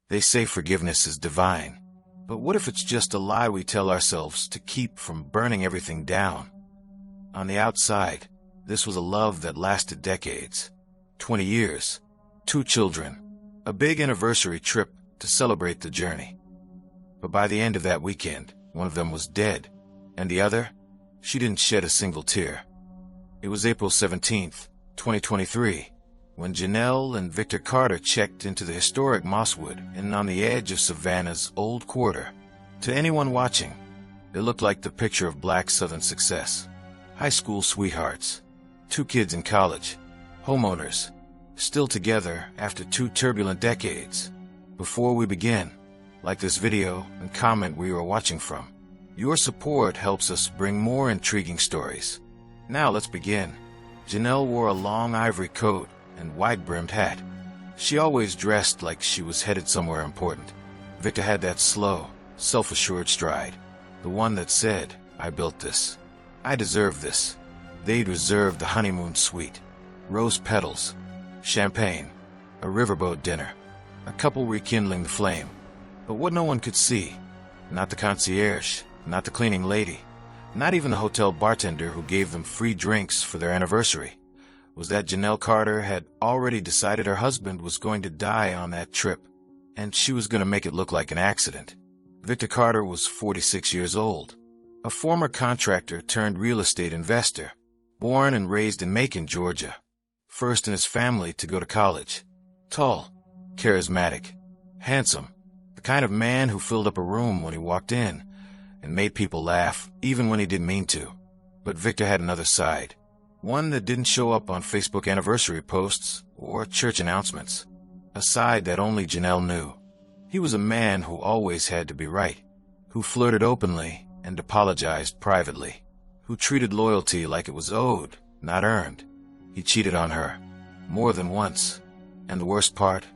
They say forgiveness is divine. But what if it's just a lie we tell ourselves to keep from burning everything down? On the outside, this was a love that lasted decades. 20 years, 2 children, a big anniversary trip to celebrate the journey. But by the end of that weekend, one of them was dead, and the other, she didn't shed a single tear. It was April 17th, 2023, when Janelle and Victor Carter checked into the historic Mosswood Inn on the edge of Savannah's Old Quarter. To anyone watching, it looked like the picture of Black Southern success. High school sweethearts, 2 kids in college, homeowners, still together after 2 turbulent decades. Before we begin, like this video and comment where you are watching from. Your support helps us bring more intriguing stories. Now let's begin. Janelle wore a long ivory coat and wide-brimmed hat. She always dressed like she was headed somewhere important. Victor had that slow, self-assured stride, the one that said, "I built this. I deserve this." They'd reserved the honeymoon suite, rose petals, champagne, a riverboat dinner, a couple rekindling the flame. But what no one could see, not the concierge, not the cleaning lady, not even the hotel bartender who gave them free drinks for their anniversary, was that Janelle Carter had already decided her husband was going to die on that trip, and she was going to make it look like an accident. Victor Carter was 46 years old, a former contractor turned real estate investor, born and raised in Macon, Georgia, first in his family to go to college. Tall, charismatic, handsome, the kind of man who filled up a room when he walked in and made people laugh, even when he didn't mean to. But Victor had another side, one that didn't show up on Facebook anniversary posts or church announcements, a side that only Janelle knew. He was a man who always had to be right, who flirted openly and apologized privately, who treated loyalty like it was owed, not earned. He cheated on her, more than once, and the worst part,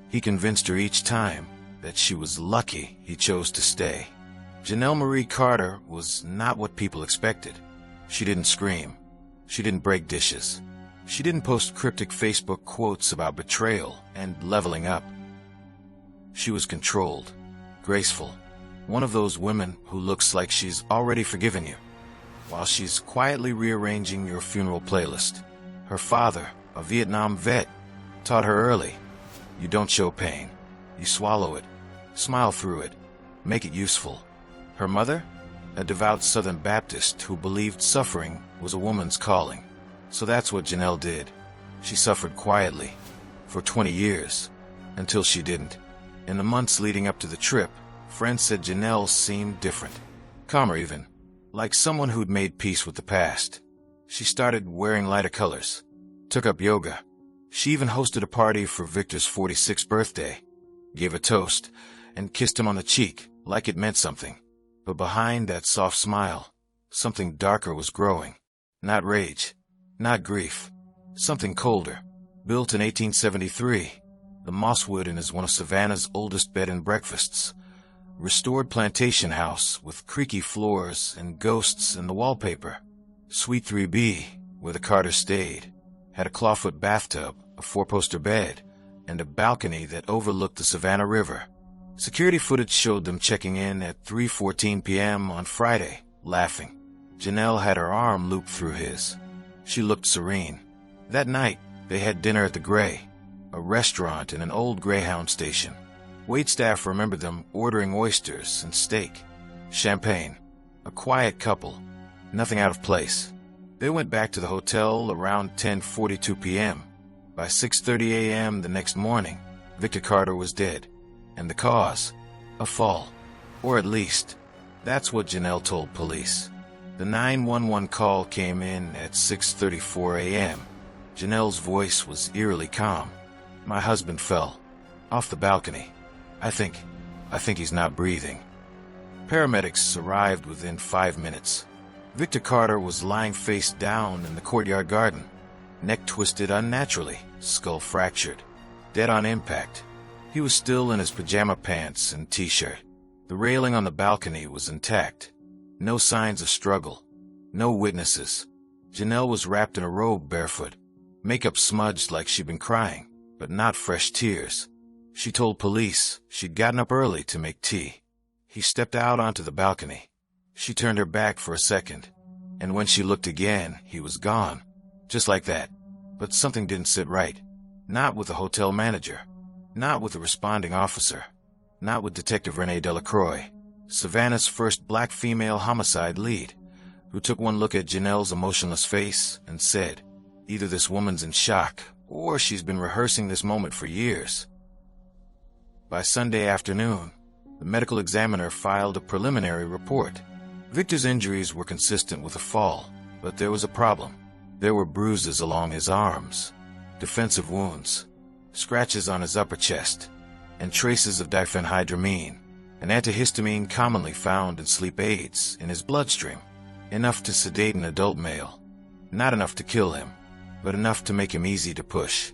he convinced her each time that she was lucky he chose to stay. Janelle Marie Carter was not what people expected. She didn't scream. She didn't break dishes. She didn't post cryptic Facebook quotes about betrayal and leveling up. She was controlled, graceful, one of those women who looks like she's already forgiven you, while she's quietly rearranging your funeral playlist. Her father, a Vietnam vet, taught her early, you don't show pain. You swallow it, smile through it, make it useful. Her mother, a devout Southern Baptist who believed suffering was a woman's calling. So that's what Janelle did. She suffered quietly for 20 years, until she didn't. In the months leading up to the trip, friends said Janelle seemed different, calmer even, like someone who'd made peace with the past. She started wearing lighter colors, took up yoga. She even hosted a party for Victor's 46th birthday, gave a toast, and kissed him on the cheek like it meant something. But behind that soft smile, something darker was growing. Not rage, not grief, something colder. Built in 1873, the Mosswood Inn is one of Savannah's oldest bed and breakfasts. Restored plantation house with creaky floors and ghosts in the wallpaper. Suite 3B, where the Carters stayed, had a clawfoot bathtub, a 4-poster bed, and a balcony that overlooked the Savannah River. Security footage showed them checking in at 3:14 p.m. on Friday, laughing. Janelle had her arm looped through his. She looked serene. That night, they had dinner at the Gray, a restaurant in an old Greyhound station. Waitstaff remembered them ordering oysters and steak. Champagne. A quiet couple. Nothing out of place. They went back to the hotel around 10:42 p.m. By 6:30 a.m. the next morning, Victor Carter was dead. And the cause? A fall. Or at least, that's what Janelle told police. The 911 call came in at 6:34 a.m. Janelle's voice was eerily calm. My husband fell. Off the balcony. I think he's not breathing. Paramedics arrived within 5 minutes. Victor Carter was lying face down in the courtyard garden, neck twisted unnaturally, skull fractured, dead on impact. He was still in his pajama pants and t-shirt. The railing on the balcony was intact. No signs of struggle. No witnesses. Janelle was wrapped in a robe barefoot. Makeup smudged like she'd been crying, but not fresh tears. She told police she'd gotten up early to make tea. He stepped out onto the balcony. She turned her back for a second, and when she looked again, he was gone. Just like that. But something didn't sit right. Not with the hotel manager. Not with the responding officer. Not with Detective Renee Delacroix, Savannah's first black female homicide lead, who took one look at Janelle's emotionless face and said, either this woman's in shock, or she's been rehearsing this moment for years. By Sunday afternoon, the medical examiner filed a preliminary report. Victor's injuries were consistent with a fall, but there was a problem. There were bruises along his arms, defensive wounds, scratches on his upper chest, and traces of diphenhydramine, an antihistamine commonly found in sleep aids, in his bloodstream. Enough to sedate an adult male. Not enough to kill him, but enough to make him easy to push.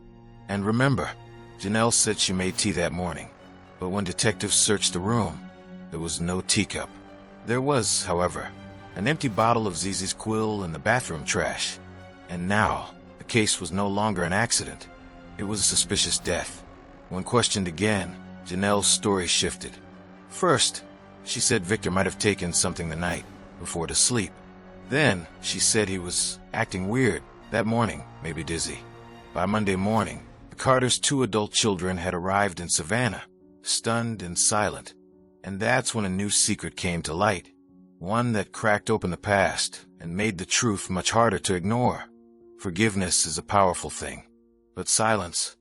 And remember, Janelle said she made tea that morning, but when detectives searched the room, there was no teacup. There was, however, an empty bottle of Zizi's Quill in the bathroom trash. And now, the case was no longer an accident. It was a suspicious death. When questioned again, Janelle's story shifted. First, she said Victor might have taken something the night before to sleep. Then, she said he was acting weird that morning, maybe dizzy. By Monday morning, the Carters' 2 adult children had arrived in Savannah, stunned and silent. And that's when a new secret came to light. One that cracked open the past and made the truth much harder to ignore. Forgiveness is a powerful thing, but silence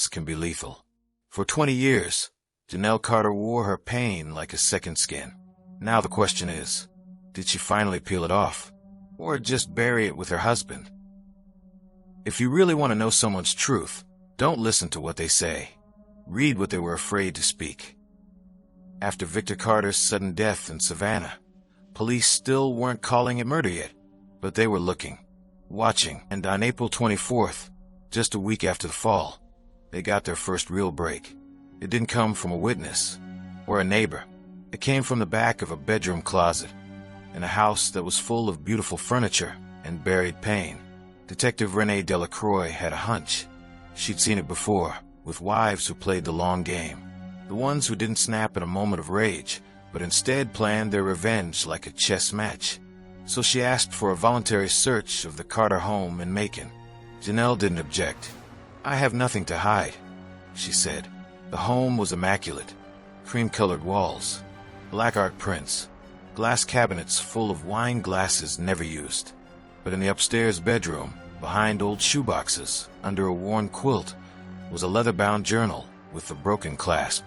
can be lethal. For 20 years, Janelle Carter wore her pain like a second skin. Now the question is, did she finally peel it off, or just bury it with her husband? If you really want to know someone's truth, don't listen to what they say. Read what they were afraid to speak. After Victor Carter's sudden death in Savannah, police still weren't calling it murder yet, but they were looking, watching, and on April 24th, just a week after the fall, they got their first real break. It didn't come from a witness or a neighbor. It came from the back of a bedroom closet in a house that was full of beautiful furniture and buried pain. Detective Renee Delacroix had a hunch. She'd seen it before, with wives who played the long game. The ones who didn't snap in a moment of rage, but instead planned their revenge like a chess match. So she asked for a voluntary search of the Carter home in Macon. Janelle didn't object. "I have nothing to hide," she said. The home was immaculate. Cream-colored walls, black art prints, glass cabinets full of wine glasses never used. But in the upstairs bedroom, behind old shoeboxes, under a worn quilt, was a leather-bound journal with a broken clasp.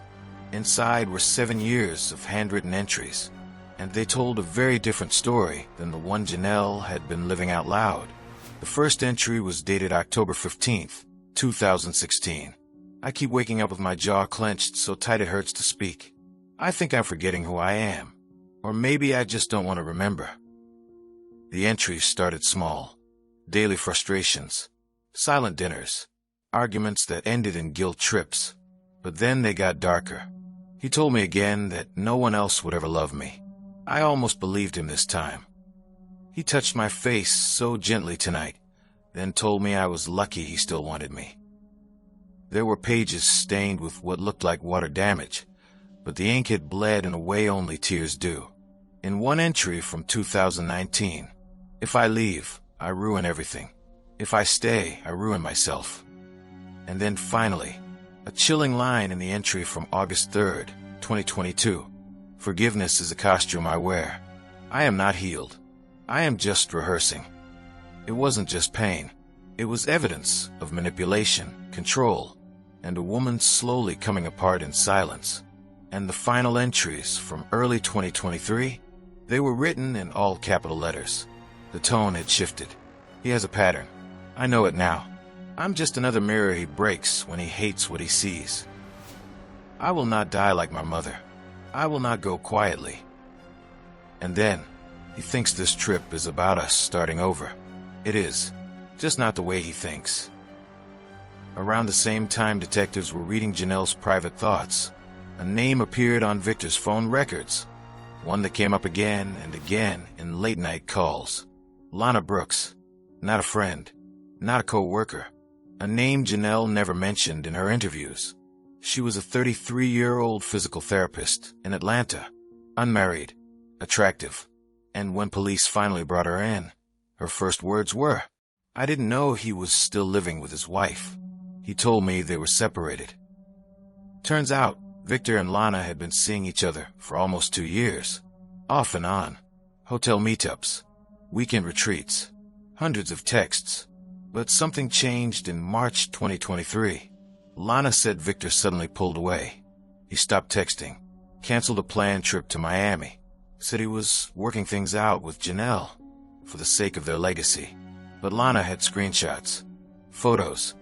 Inside were 7 years of handwritten entries, and they told a very different story than the one Janelle had been living out loud. The first entry was dated October 15th, 2016. "I keep waking up with my jaw clenched so tight it hurts to speak. I think I'm forgetting who I am. Or maybe I just don't want to remember." The entries started small. Daily frustrations, silent dinners, arguments that ended in guilt trips. But then they got darker. He told me again that no one else would ever love me. I almost believed him this time. He touched my face so gently tonight, then told me I was lucky he still wanted me. There were pages stained with what looked like water damage, but the ink had bled in a way only tears do. In one entry from 2019, "If I leave, I ruin everything. If I stay, I ruin myself." And then finally, a chilling line in the entry from August 3rd, 2022. "Forgiveness is a costume I wear. I am not healed. I am just rehearsing." It wasn't just pain. It was evidence of manipulation, control, and a woman slowly coming apart in silence. And the final entries from early 2023, they were written in all capital letters. The tone had shifted. "He has a pattern. I know it now. I'm just another mirror he breaks when he hates what he sees. I will not die like my mother. I will not go quietly." And then, he thinks this trip is about us starting over. It is, just not the way he thinks. Around the same time detectives were reading Janelle's private thoughts, a name appeared on Victor's phone records, one that came up again and again in late-night calls. Lana Brooks. Not a friend, not a co-worker, a name Janelle never mentioned in her interviews. She was a 33-year-old physical therapist in Atlanta, unmarried, attractive, and when police finally brought her in, her first words were, "I didn't know he was still living with his wife. He told me they were separated." Turns out, Victor and Lana had been seeing each other for almost 2 years, off and on, hotel meetups, weekend retreats, hundreds of texts. But something changed in March 2023. Lana said Victor suddenly pulled away. He stopped texting, canceled a planned trip to Miami, said he was working things out with Janelle for the sake of their legacy. But Lana had screenshots, photos,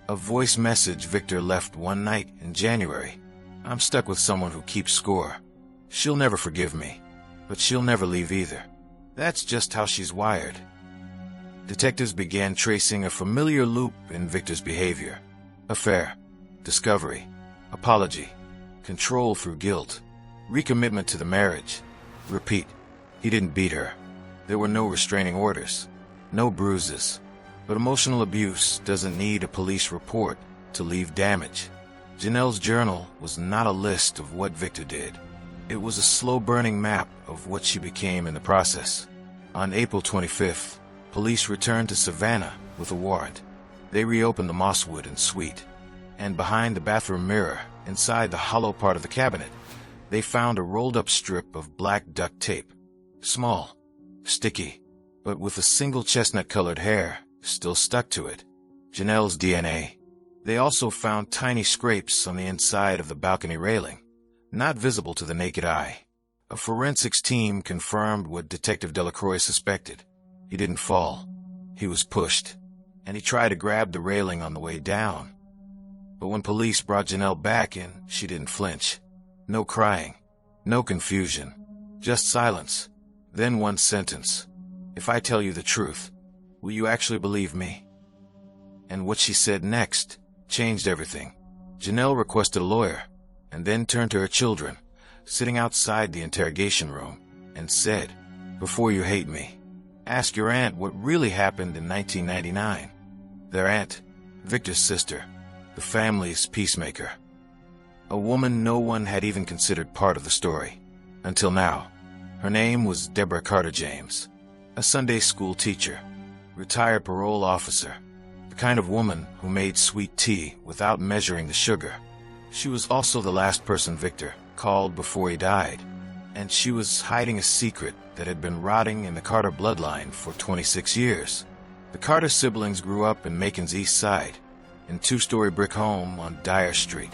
a voice message Victor left one night in January. "I'm stuck with someone who keeps score. She'll never forgive me, but she'll never leave either. That's just how she's wired." Detectives began tracing a familiar loop in Victor's behavior. Affair, discovery, apology, control through guilt, recommitment to the marriage. Repeat. He didn't beat her. There were no restraining orders, no bruises. But emotional abuse doesn't need a police report to leave damage. Janelle's journal was not a list of what Victor did. It was a slow-burning map of what she became in the process. On April 25th, police returned to Savannah with a warrant. They reopened the Mosswood and suite, and behind the bathroom mirror, inside the hollow part of the cabinet, they found a rolled-up strip of black duct tape. Small, sticky, but with a single chestnut-colored hair still stuck to it. Janelle's DNA. They also found tiny scrapes on the inside of the balcony railing, not visible to the naked eye. A forensics team confirmed what Detective Delacroix suspected. He didn't fall. He was pushed, and he tried to grab the railing on the way down. But when police brought Janelle back in, she didn't flinch. No crying, no confusion, just silence. Then one sentence. "If I tell you the truth, will you actually believe me?" And what she said next changed everything. Janelle requested a lawyer, and then turned to her children, sitting outside the interrogation room, and said, "Before you hate me, ask your aunt what really happened in 1999. Their aunt, Victor's sister, the family's peacemaker. A woman no one had even considered part of the story, until now. Her name was Deborah Carter James, a Sunday school teacher, retired parole officer, the kind of woman who made sweet tea without measuring the sugar. She was also the last person Victor called before he died, and she was hiding a secret that had been rotting in the Carter bloodline for 26 years. The Carter siblings grew up in Macon's East Side, in a 2-story brick home on Dyer Street.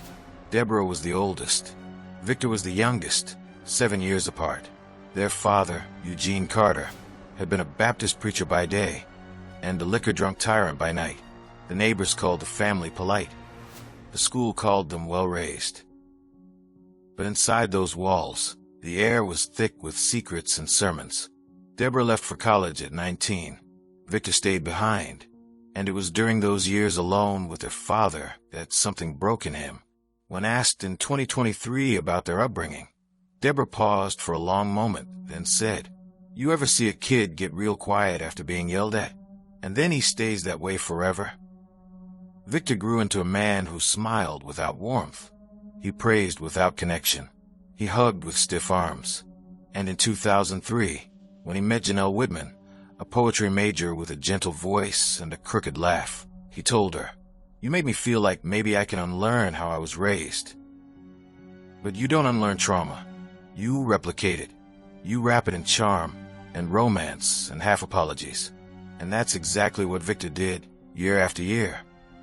Deborah was the oldest. Victor was the youngest, 7 years apart. Their father, Eugene Carter, had been a Baptist preacher by day and a liquor-drunk tyrant by night. The neighbors called the family polite. The school called them well-raised. But inside those walls, the air was thick with secrets and sermons. Deborah left for college at 19. Victor stayed behind, and it was during those years alone with their father that something broke in him. When asked in 2023 about their upbringing, Deborah paused for a long moment, then said, "You ever see a kid get real quiet after being yelled at, and then he stays that way forever?" Victor grew into a man who smiled without warmth. He praised without connection. He hugged with stiff arms. And in 2003, when he met Janelle Whitman, a poetry major with a gentle voice and a crooked laugh, he told her, "You make me feel like maybe I can unlearn how I was raised." But you don't unlearn trauma. You replicate it. You wrap it in charm and romance and half apologies. And that's exactly what Victor did year after year.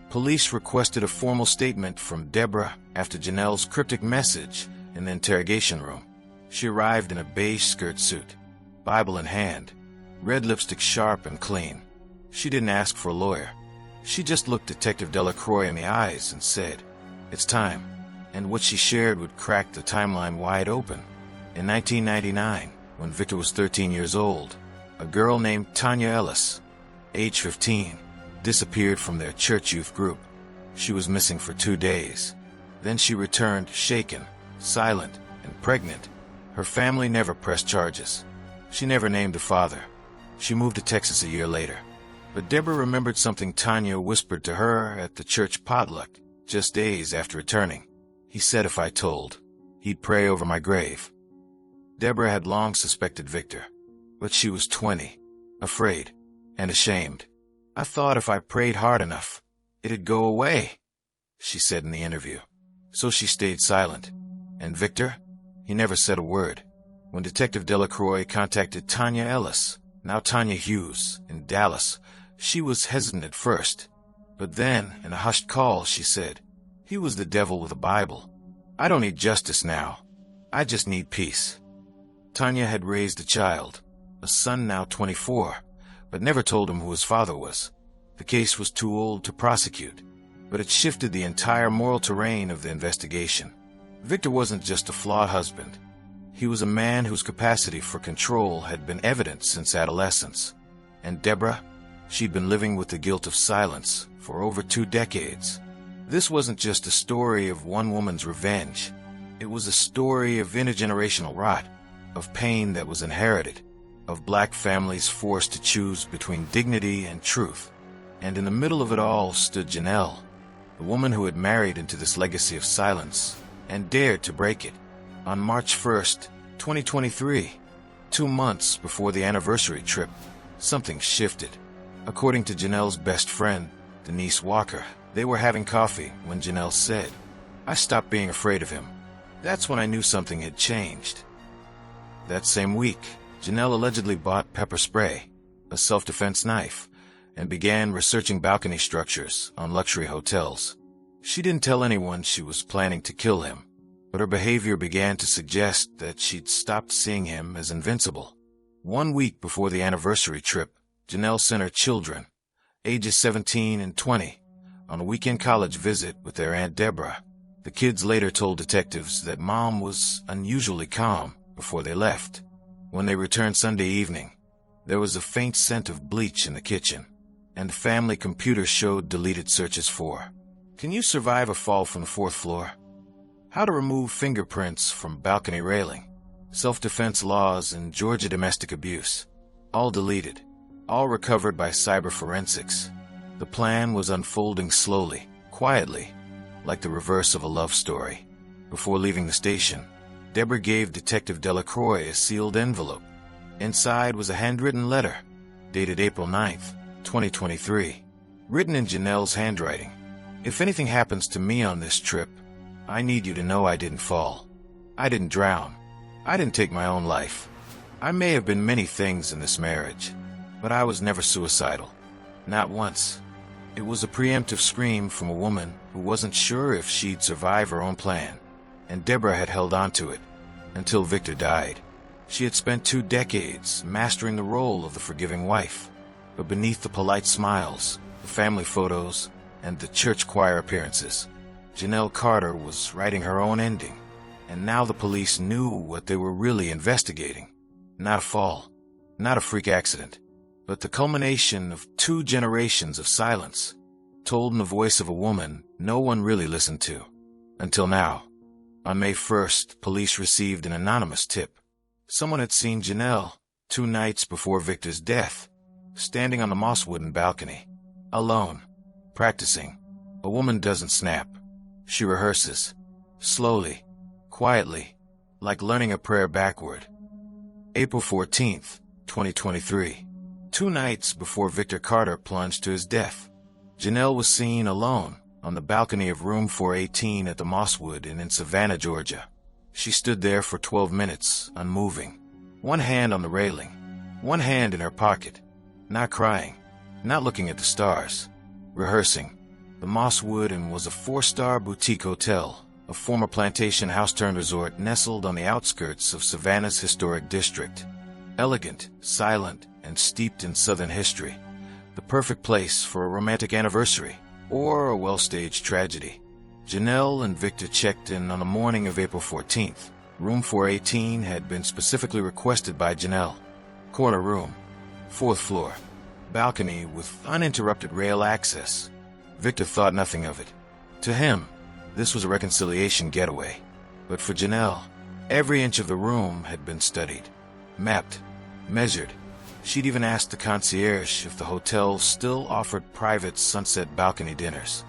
Police requested a formal statement from Deborah after Janelle's cryptic message in the interrogation room. She arrived in a beige skirt suit, Bible in hand, red lipstick sharp and clean. She didn't ask for a lawyer. She just looked Detective Delacroix in the eyes and said, "It's time." And what she shared would crack the timeline wide open. In 1999, when Victor was 13 years old, a girl named Tanya Ellis, age 15, disappeared from their church youth group. She was missing for 2 days. Then she returned shaken, silent, and pregnant. Her family never pressed charges. She never named the father. She moved to Texas a year later. But Deborah remembered something Tanya whispered to her at the church potluck just days after returning. He said if I told, he'd pray over my grave. Deborah had long suspected Victor, but she was 20, afraid, and ashamed. I thought if I prayed hard enough, it'd go away, she said in the interview. So she stayed silent. And Victor? He never said a word. When Detective Delacroix contacted Tanya Ellis, now Tanya Hughes, in Dallas, she was hesitant at first. But then, in a hushed call, she said, "He was the devil with a Bible. I don't need justice now. I just need peace." Tanya had raised a child, a son now 24, but never told him who his father was. The case was too old to prosecute, but it shifted the entire moral terrain of the investigation. Victor wasn't just a flawed husband. He was a man whose capacity for control had been evident since adolescence. And Deborah, she'd been living with the guilt of silence for over 2 decades. This wasn't just a story of one woman's revenge. It was a story of intergenerational rot, of pain that was inherited, of black families forced to choose between dignity and truth. And in the middle of it all stood Janelle, the woman who had married into this legacy of silence and dared to break it. On March 1st, 2023, 2 months before the anniversary trip, something shifted. According to Janelle's best friend, Denise Walker, they were having coffee when Janelle said, "I stopped being afraid of him. That's when I knew something had changed." That same week, Janelle allegedly bought pepper spray, a self-defense knife, and began researching balcony structures on luxury hotels. She didn't tell anyone she was planning to kill him, but her behavior began to suggest that she'd stopped seeing him as invincible. 1 week before the anniversary trip, Janelle sent her children, ages 17 and 20, on a weekend college visit with their Aunt Deborah. The kids later told detectives that Mom was unusually calm before they left. When they returned Sunday evening, there was a faint scent of bleach in the kitchen, and the family computer showed deleted searches for "Can you survive a fall from the 4th floor?" "How to remove fingerprints from balcony railing?" "Self-defense laws in Georgia domestic abuse." All deleted, all recovered by cyber forensics. The plan was unfolding slowly, quietly, like the reverse of a love story. Before leaving the station, Deborah gave Detective Delacroix a sealed envelope. Inside was a handwritten letter, dated April 9th, 2023, written in Janelle's handwriting. "If anything happens to me on this trip, I need you to know I didn't fall. I didn't drown. I didn't take my own life. I may have been many things in this marriage, but I was never suicidal. Not once." It was a preemptive scream from a woman who wasn't sure if she'd survive her own plan, and Deborah had held on to it until Victor died. She had spent 2 decades mastering the role of the forgiving wife, but beneath the polite smiles, the family photos, and the church choir appearances, Janelle Carter was writing her own ending. And now the police knew what they were really investigating. Not a fall, not a freak accident, but the culmination of 2 generations of silence, told in the voice of a woman no one really listened to. Until now. On May 1st, police received an anonymous tip. Someone had seen Janelle 2 nights before Victor's death, standing on the mosswooden balcony, alone, practicing. A woman doesn't snap. She rehearses, slowly, quietly, like learning a prayer backward. April 14th, 2023. 2 nights before Victor Carter plunged to his death, Janelle was seen alone on the balcony of room 418 at the Mosswood Inn in Savannah, Georgia. She stood there for 12 minutes, unmoving, one hand on the railing, one hand in her pocket, not crying, not looking at the stars, rehearsing. The Mosswood Inn was a 4-star boutique hotel, a former plantation house-turned resort nestled on the outskirts of Savannah's historic district. Elegant, silent, and steeped in Southern history, the perfect place for a romantic anniversary or a well-staged tragedy. Janelle and Victor checked in on the morning of April 14th. Room 418 had been specifically requested by Janelle. Corner room, 4th floor, balcony with uninterrupted rail access. Victor thought nothing of it. To him, this was a reconciliation getaway. But for Janelle, every inch of the room had been studied, mapped, measured. She'd even asked the concierge if the hotel still offered private sunset balcony dinners.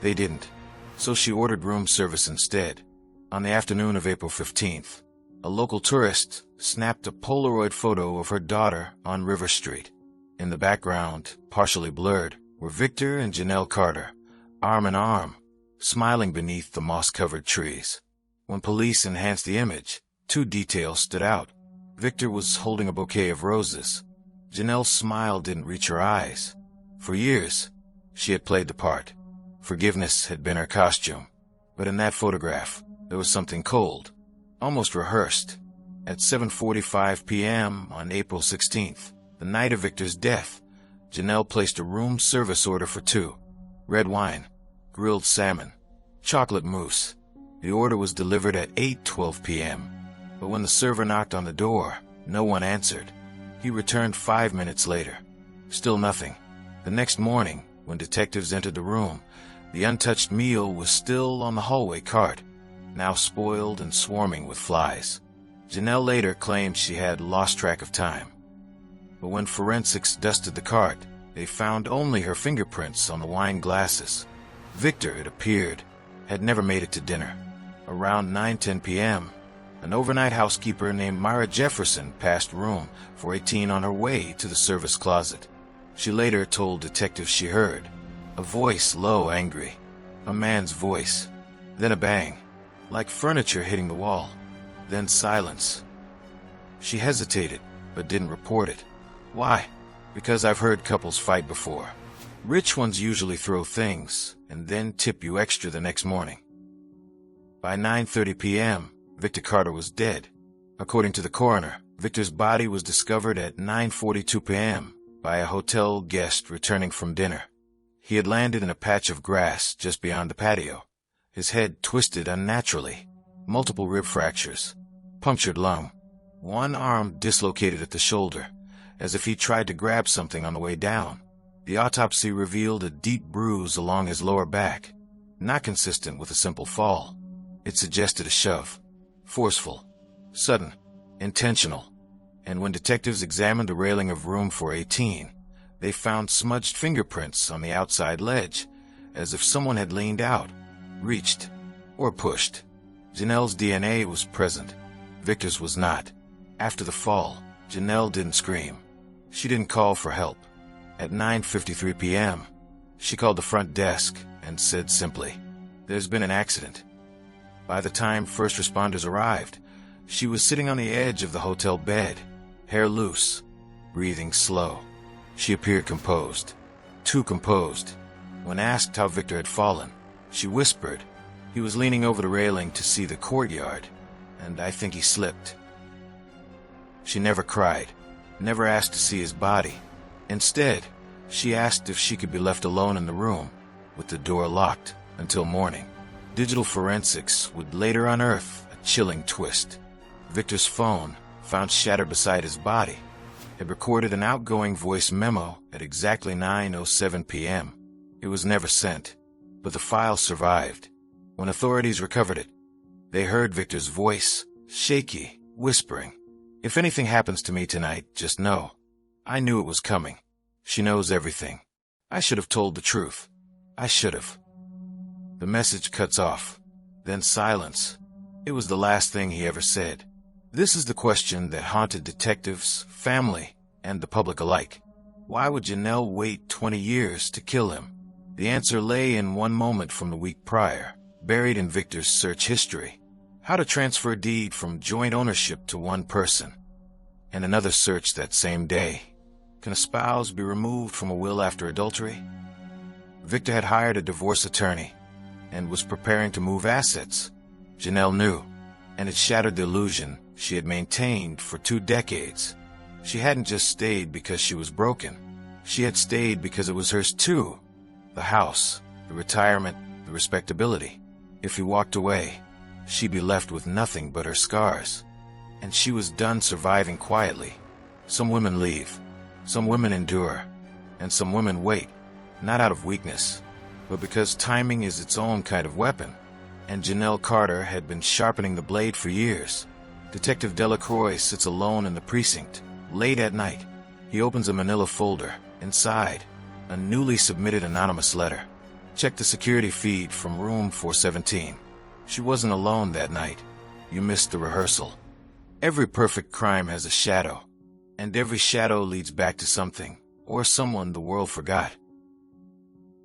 They didn't, so she ordered room service instead. On the afternoon of April 15th, a local tourist snapped a Polaroid photo of her daughter on River Street. In the background, partially blurred, were Victor and Janelle Carter, arm in arm, smiling beneath the moss-covered trees. When police enhanced the image, two details stood out. Victor was holding a bouquet of roses. Janelle's smile didn't reach her eyes. For years, she had played the part. Forgiveness had been her costume. But in that photograph, there was something cold, almost rehearsed. At 7:45 p.m. on April 16th, the night of Victor's death, Janelle placed a room service order for two: red wine, grilled salmon, chocolate mousse. The order was delivered at 8:12 p.m. But when the server knocked on the door, no one answered. He returned 5 minutes later. Still nothing. The next morning, when detectives entered the room, the untouched meal was still on the hallway cart, now spoiled and swarming with flies. Janelle later claimed she had lost track of time. But when forensics dusted the cart, they found only her fingerprints on the wine glasses. Victor, it appeared, had never made it to dinner. Around 9:10 p.m., an overnight housekeeper named Myra Jefferson passed room 418 on her way to the service closet. She later told detectives she heard a voice, low, angry, a man's voice, then a bang, like furniture hitting the wall, then silence. She hesitated, but didn't report it. Why? Because I've heard couples fight before. Rich ones usually throw things and then tip you extra the next morning. By 9:30 p.m., Victor Carter was dead. According to the coroner, Victor's body was discovered at 9:42 p.m. by a hotel guest returning from dinner. He had landed in a patch of grass just beyond the patio. His head twisted unnaturally, multiple rib fractures, punctured lung, one arm dislocated at the shoulder, as if he tried to grab something on the way down. The autopsy revealed a deep bruise along his lower back, not consistent with a simple fall. It suggested a shove, forceful, sudden, intentional. And when detectives examined the railing of room 418, they found smudged fingerprints on the outside ledge, as if someone had leaned out, reached, or pushed. Janelle's DNA was present. Victor's was not. After the fall, Janelle didn't scream. She didn't call for help. At 9:53 p.m., she called the front desk and said simply, "There's been an accident." By the time first responders arrived, she was sitting on the edge of the hotel bed, hair loose, breathing slow. She appeared composed, too composed. When asked how Victor had fallen, she whispered, "He was leaning over the railing to see the courtyard, and I think he slipped." She never cried, never asked to see his body. Instead, she asked if she could be left alone in the room, with the door locked, until morning. Digital forensics would later unearth a chilling twist. Victor's phone, found shattered beside his body, had recorded an outgoing voice memo at exactly 9:07 p.m. It was never sent, but the file survived. When authorities recovered it, they heard Victor's voice, shaky, whispering, "If anything happens to me tonight, just know. I knew it was coming. She knows everything. I should have told the truth. I should have." The message cuts off, then silence. It was the last thing he ever said. This is the question that haunted detectives, family, and the public alike. Why would Janelle wait 20 years to kill him? The answer lay in one moment from the week prior, buried in Victor's search history. How to transfer a deed from joint ownership to one person. And another search that same day. Can a spouse be removed from a will after adultery? Victor had hired a divorce attorney and was preparing to move assets. Janelle knew, and it shattered the illusion she had maintained for 2 decades. She hadn't just stayed because she was broken. She had stayed because it was hers too. The house, the retirement, the respectability. If he walked away, she'd be left with nothing but her scars. And she was done surviving quietly. Some women leave. Some women endure. And some women wait, not out of weakness, but because timing is its own kind of weapon. And Janelle Carter had been sharpening the blade for years. Detective Delacroix sits alone in the precinct, late at night. He opens a manila folder. Inside, a newly submitted anonymous letter. Check the security feed from room 417. She wasn't alone that night. You missed the rehearsal. Every perfect crime has a shadow, and every shadow leads back to something or someone the world forgot.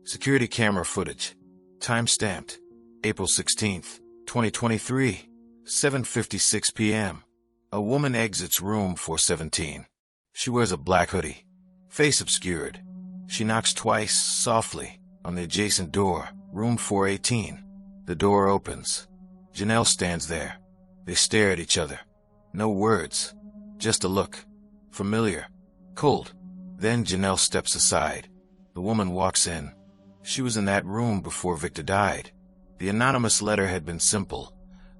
Security camera footage. Time-stamped. April 16th, 2023, 7:56 p.m. A woman exits room 417. She wears a black hoodie, face obscured. She knocks twice, softly, on the adjacent door, room 418. The door opens. Janelle stands there. They stare at each other. No words, just a look. Familiar, cold. Then Janelle steps aside. The woman walks in. She was in that room before Victor died. The anonymous letter had been simple,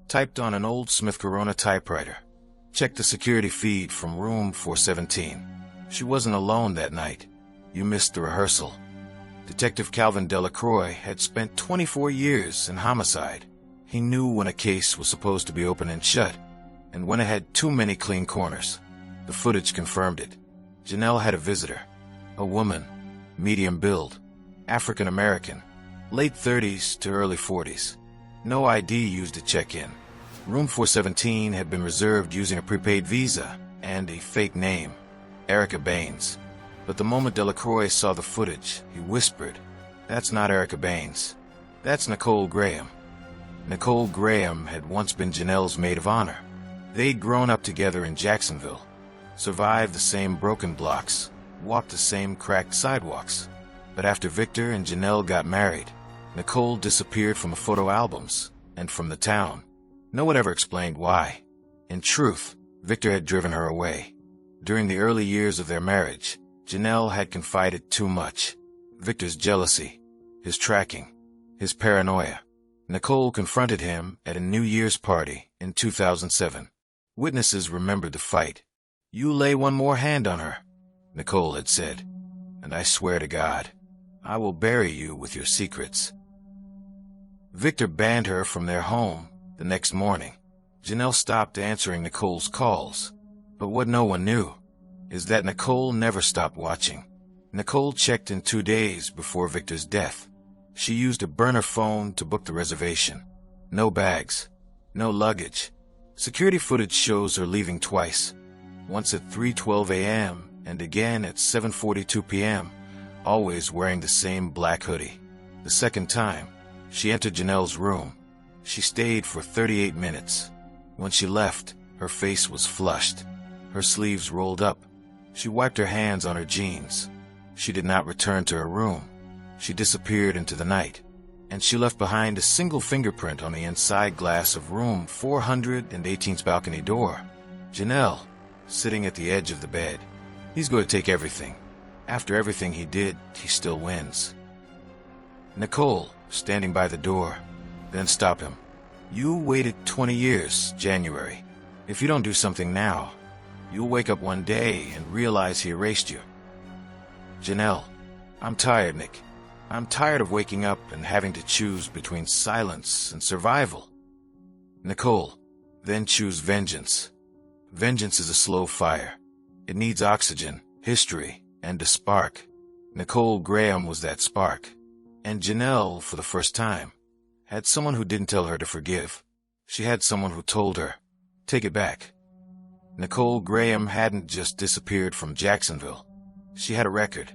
typed on an old Smith Corona typewriter. Check the security feed from room 417. She wasn't alone that night. You missed the rehearsal. Detective Calvin Delacroix had spent 24 years in homicide. He knew when a case was supposed to be open and shut, and when it had too many clean corners. The footage confirmed it. Janelle had a visitor, a woman, medium build, African American, late 30s to early 40s. No ID used to check in. Room 417 had been reserved using a prepaid visa and a fake name, Erica Baines. But the moment Delacroix saw the footage, he whispered, "That's not Erica Baines. That's Nicole Graham." Nicole Graham had once been Janelle's maid of honor. They'd grown up together in Jacksonville, survived the same broken blocks, walked the same cracked sidewalks. But after Victor and Janelle got married, Nicole disappeared from the photo albums and from the town. No one ever explained why. In truth, Victor had driven her away. During the early years of their marriage, Janelle had confided too much. Victor's jealousy, his tracking, his paranoia. Nicole confronted him at a New Year's party in 2007. Witnesses remembered the fight. "You lay one more hand on her," Nicole had said, "and I swear to God, I will bury you with your secrets." Victor banned her from their home the next morning. Janelle stopped answering Nicole's calls. But what no one knew is that Nicole never stopped watching. Nicole checked in 2 days before Victor's death. She used a burner phone to book the reservation. No bags, no luggage. Security footage shows her leaving twice, once at 3:12 a.m. and again at 7:42 p.m., always wearing the same black hoodie. The second time, she entered Janelle's room. She stayed for 38 minutes. When she left, her face was flushed, her sleeves rolled up. She wiped her hands on her jeans. She did not return to her room. She disappeared into the night, and she left behind a single fingerprint on the inside glass of room 418's balcony door. Janelle, sitting at the edge of the bed. He's going to take everything. After everything he did, he still wins. Nicole, standing by the door. Then stop him. "You waited 20 years, January. If you don't do something now, you'll wake up one day and realize he erased you." Janelle, "I'm tired, Nick. I'm tired of waking up and having to choose between silence and survival." Nicole, "Then choose vengeance. Vengeance is a slow fire. It needs oxygen, history, and a spark." Nicole Graham was that spark. And Janelle, for the first time, had someone who didn't tell her to forgive. She had someone who told her, "Take it back." Nicole Graham hadn't just disappeared from Jacksonville. She had a record.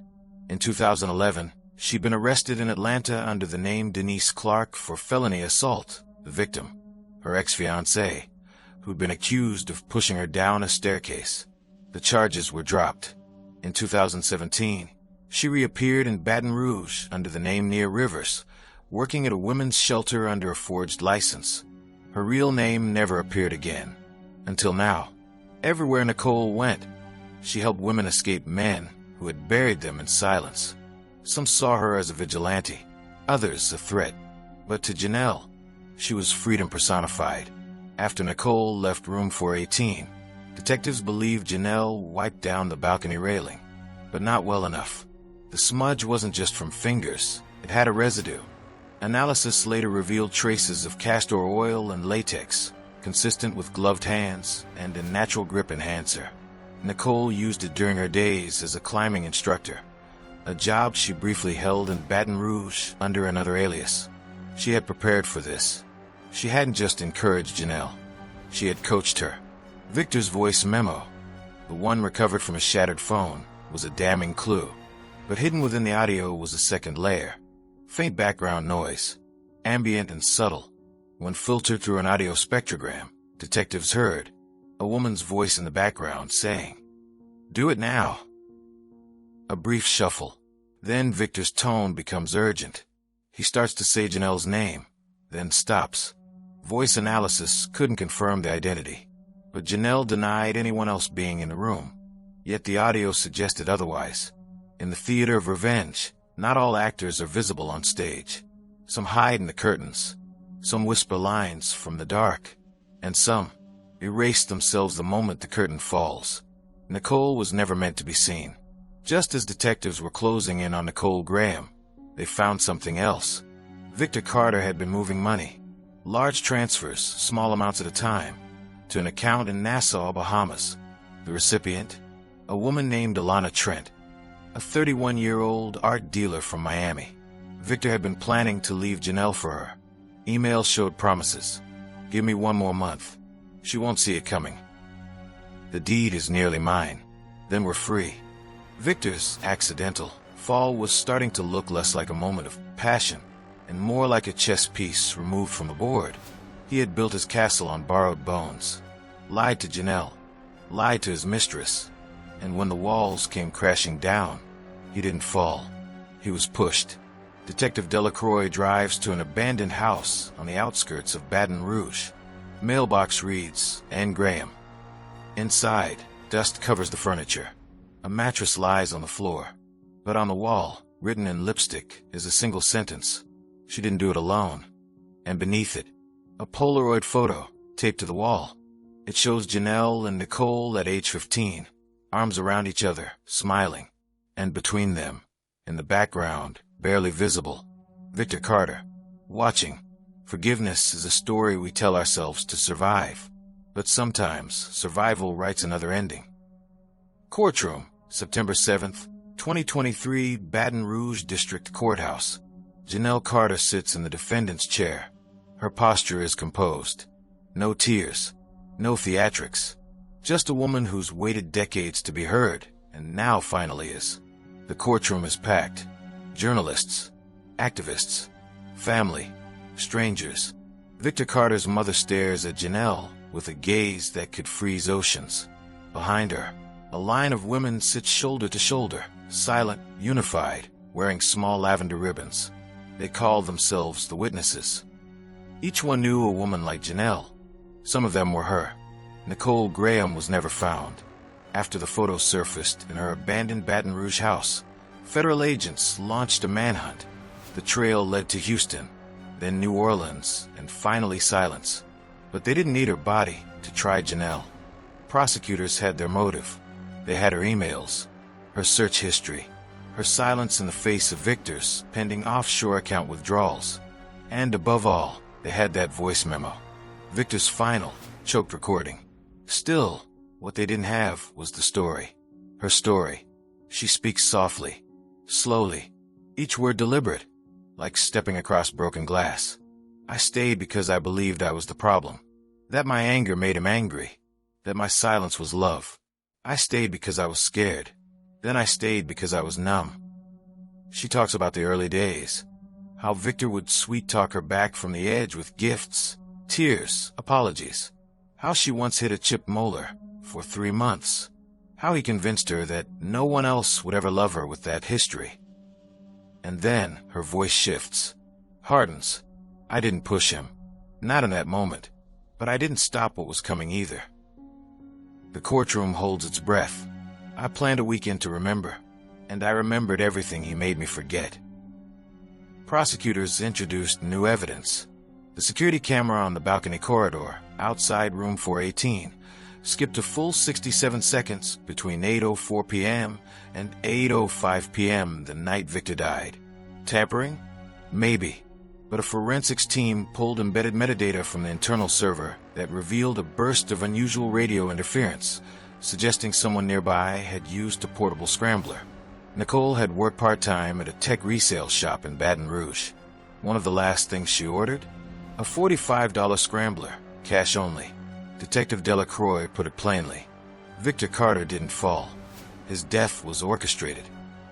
In 2011, she'd been arrested in Atlanta under the name Denise Clark for felony assault. The victim, her ex-fiancé, who'd been accused of pushing her down a staircase. The charges were dropped. In 2017, she reappeared in Baton Rouge under the name Nia Rivers, working at a women's shelter under a forged license. Her real name never appeared again. Until now. Everywhere Nicole went, she helped women escape men who had buried them in silence. Some saw her as a vigilante, others a threat. But to Janelle, she was freedom personified. After Nicole left room 418, detectives believed Janelle wiped down the balcony railing, but not well enough. The smudge wasn't just from fingers, it had a residue. Analysis later revealed traces of castor oil and latex, consistent with gloved hands and a natural grip enhancer. Nicole used it during her days as a climbing instructor, a job she briefly held in Baton Rouge under another alias. She had prepared for this. She hadn't just encouraged Janelle. She had coached her. Victor's voice memo, the one recovered from a shattered phone, was a damning clue. But hidden within the audio was a second layer. Faint background noise, ambient and subtle. When filtered through an audio spectrogram, detectives heard a woman's voice in the background saying, "Do it now." A brief shuffle. Then Victor's tone becomes urgent. He starts to say Janelle's name, then stops. Voice analysis couldn't confirm the identity, but Janelle denied anyone else being in the room. Yet the audio suggested otherwise. In the theater of revenge, not all actors are visible on stage. Some hide in the curtains, some whisper lines from the dark, and some erase themselves the moment the curtain falls. Nicole was never meant to be seen. Just as detectives were closing in on Nicole Graham, they found something else. Victor Carter had been moving money, large transfers, small amounts at a time, to an account in Nassau, Bahamas. The recipient, a woman named Alana Trent, a 31-year-old art dealer from Miami. Victor had been planning to leave Janelle for her. Emails showed promises. "Give me 1 more month. She won't see it coming. The deed is nearly mine. Then we're free." Victor's accidental fall was starting to look less like a moment of passion and more like a chess piece removed from the board. He had built his castle on borrowed bones, lied to Janelle, lied to his mistress, and when the walls came crashing down, he didn't fall. He was pushed. Detective Delacroix drives to an abandoned house on the outskirts of Baton Rouge. Mailbox reads, "Anne Graham." Inside, dust covers the furniture. A mattress lies on the floor. But on the wall, written in lipstick, is a single sentence. She didn't do it alone. And beneath it, a Polaroid photo taped to the wall. It shows Janelle and Nicole at age 15, arms around each other, smiling. And between them, in the background, barely visible, Victor Carter, watching. Forgiveness is a story we tell ourselves to survive. But sometimes, survival writes another ending. Courtroom, September 7th, 2023, Baton Rouge District Courthouse. Janelle Carter sits in the defendant's chair. Her posture is composed. No tears, no theatrics. Just a woman who's waited decades to be heard, and now finally is. The courtroom is packed. Journalists, activists, family, strangers. Victor Carter's mother stares at Janelle with a gaze that could freeze oceans. Behind her, a line of women sits shoulder to shoulder, silent, unified, wearing small lavender ribbons. They call themselves the witnesses. Each one knew a woman like Janelle. Some of them were her. Nicole Graham was never found. After the photo surfaced in her abandoned Baton Rouge house, federal agents launched a manhunt. The trail led to Houston, then New Orleans, and finally silence. But they didn't need her body to try Janelle. Prosecutors had their motive. They had her emails, her search history, her silence in the face of Victor's pending offshore account withdrawals. And above all, they had that voice memo. Victor's final, choked recording. Still, what they didn't have was the story. Her story. She speaks softly, slowly, each word deliberate, like stepping across broken glass. "I stayed because I believed I was the problem. That my anger made him angry. That my silence was love. I stayed because I was scared. Then I stayed because I was numb." She talks about the early days. How Victor would sweet-talk her back from the edge with gifts, tears, apologies. How she once hit a chipped molar for 3 months. How he convinced her that no one else would ever love her with that history. And then her voice shifts, hardens. "I didn't push him. Not in that moment. But I didn't stop what was coming either." The courtroom holds its breath. I planned a weekend to remember, and I remembered everything he made me forget. Prosecutors introduced new evidence. The security camera on the balcony corridor, outside room 418, skipped a full 67 seconds between 8:04 p.m. and 8:05 p.m. the night Victor died. Tampering? Maybe. But a forensics team pulled embedded metadata from the internal server that revealed a burst of unusual radio interference, suggesting someone nearby had used a portable scrambler. Nicole had worked part-time at a tech resale shop in Baton Rouge. One of the last things she ordered? A A $45 scrambler, cash only. Detective Delacroix put it plainly. Victor Carter didn't fall. His death was orchestrated.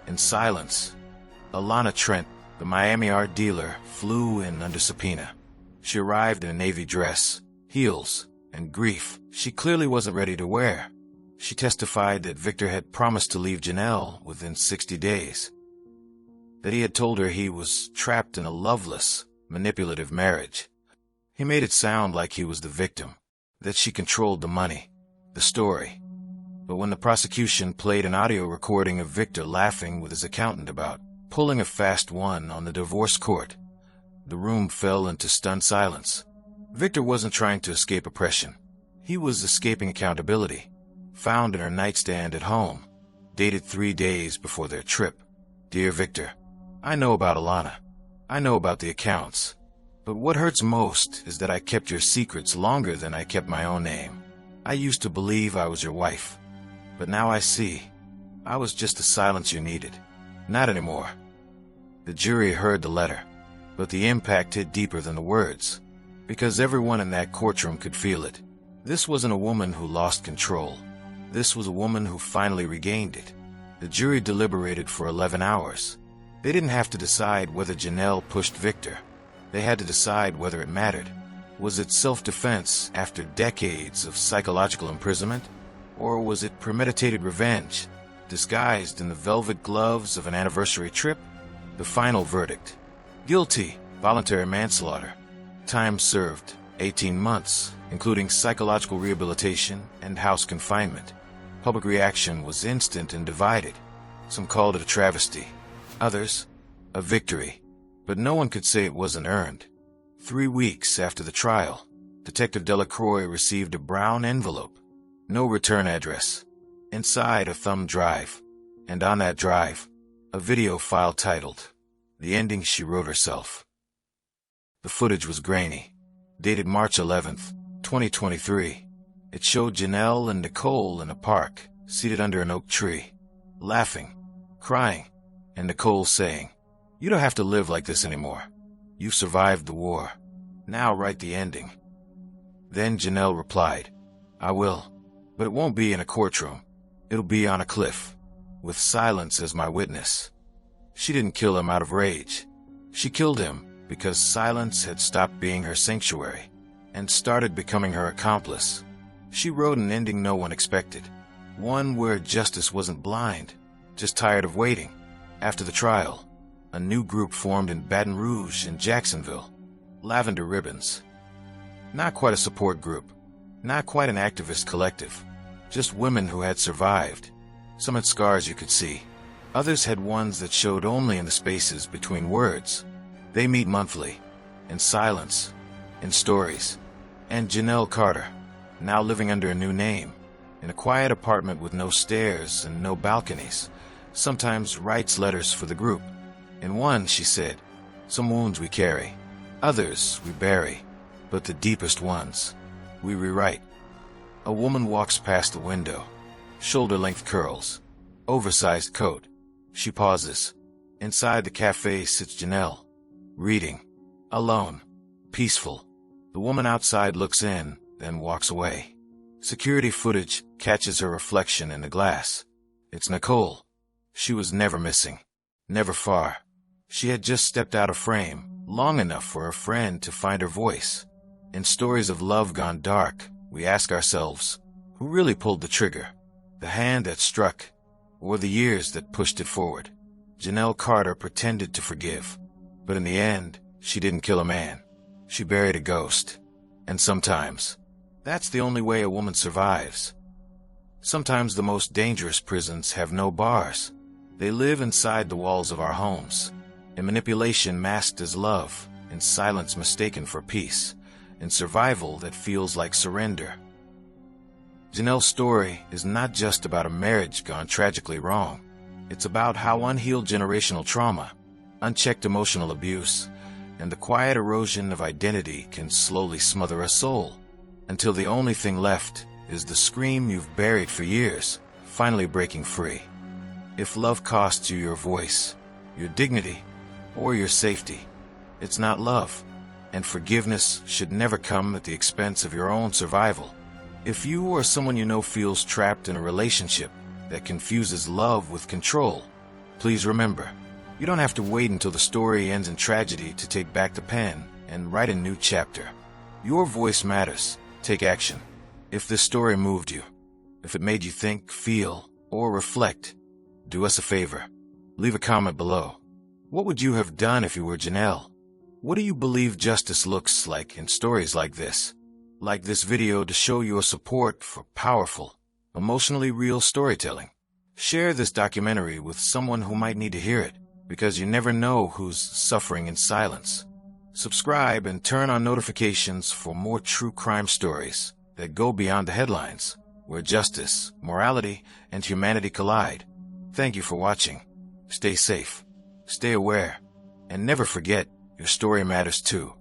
In silence, Alana Trent, the Miami art dealer, flew in under subpoena. She arrived in a navy dress, heels, and grief she clearly wasn't ready to wear. She testified that Victor had promised to leave Janelle within 60 days. That he had told her he was trapped in a loveless, manipulative marriage. He made it sound like he was the victim, that she controlled the money, the story. But when the prosecution played an audio recording of Victor laughing with his accountant about pulling a fast one on the divorce court, the room fell into stunned silence. Victor wasn't trying to escape oppression. He was escaping accountability. Found in her nightstand at home, dated 3 days before their trip. Dear Victor, I know about Alana. I know about the accounts. But what hurts most is that I kept your secrets longer than I kept my own name. I used to believe I was your wife. But now I see. I was just the silence you needed. Not anymore. The jury heard the letter, but the impact hit deeper than the words, because everyone in that courtroom could feel it. This wasn't a woman who lost control. This was a woman who finally regained it. The jury deliberated for 11 hours. They didn't have to decide whether Janelle pushed Victor. They had to decide whether it mattered. Was it self-defense after decades of psychological imprisonment? Or was it premeditated revenge, disguised in the velvet gloves of an anniversary trip? The final verdict: guilty, voluntary manslaughter. Time served, 18 months, including psychological rehabilitation and house confinement. Public reaction was instant and divided. Some called it a travesty. Others, a victory. But no one could say it wasn't earned. 3 weeks after the trial, Detective Delacroix received a brown envelope. No return address. Inside, a thumb drive. And on that drive, a video file titled, "The Ending She Wrote Herself." The footage was grainy. Dated March 11th, 2023. It showed Janelle and Nicole in a park, seated under an oak tree, laughing, crying, and Nicole saying, "You don't have to live like this anymore. You've survived the war. Now write the ending." Then Janelle replied, "I will, but it won't be in a courtroom. It'll be on a cliff, with silence as my witness." She didn't kill him out of rage. She killed him because silence had stopped being her sanctuary and started becoming her accomplice. She wrote an ending no one expected, one where justice wasn't blind, just tired of waiting. After the trial, a new group formed in Baton Rouge and Jacksonville, Lavender Ribbons. Not quite a support group, not quite an activist collective, just women who had survived. Some had scars you could see. Others had ones that showed only in the spaces between words. They meet monthly, in silence, in stories. And Janelle Carter, now living under a new name, in a quiet apartment with no stairs and no balconies, sometimes writes letters for the group. In one, she said, "Some wounds we carry, others we bury, but the deepest ones we rewrite." A woman walks past the window, shoulder-length curls, oversized coat. She pauses. Inside the cafe sits Janelle, reading, alone, peaceful. The woman outside looks in, then walks away. Security footage catches her reflection in the glass. It's Nicole. She was never missing, never far. She had just stepped out of frame, long enough for her friend to find her voice. In stories of love gone dark, we ask ourselves, who really pulled the trigger? The hand that struck, or the years that pushed it forward? Janelle Carter pretended to forgive, but in the end, she didn't kill a man. She buried a ghost. And sometimes, that's the only way a woman survives. Sometimes the most dangerous prisons have no bars. They live inside the walls of our homes, in manipulation masked as love, in silence mistaken for peace, in survival that feels like surrender. Janelle's story is not just about a marriage gone tragically wrong. It's about how unhealed generational trauma, unchecked emotional abuse, and the quiet erosion of identity can slowly smother a soul, until the only thing left is the scream you've buried for years, finally breaking free. If love costs you your voice, your dignity, or your safety, it's not love. And forgiveness should never come at the expense of your own survival. If you or someone you know feels trapped in a relationship that confuses love with control, please remember, you don't have to wait until the story ends in tragedy to take back the pen and write a new chapter. Your voice matters. Take action. If this story moved you, if it made you think, feel, or reflect, do us a favor. Leave a comment below. What would you have done if you were Janelle? What do you believe justice looks like in stories like this? Like this video to show your support for powerful, emotionally real storytelling. Share this documentary with someone who might need to hear it, because you never know who's suffering in silence. Subscribe and turn on notifications for more true crime stories that go beyond the headlines, where justice, morality, and humanity collide. Thank you for watching. Stay safe, stay aware, and never forget your story matters too.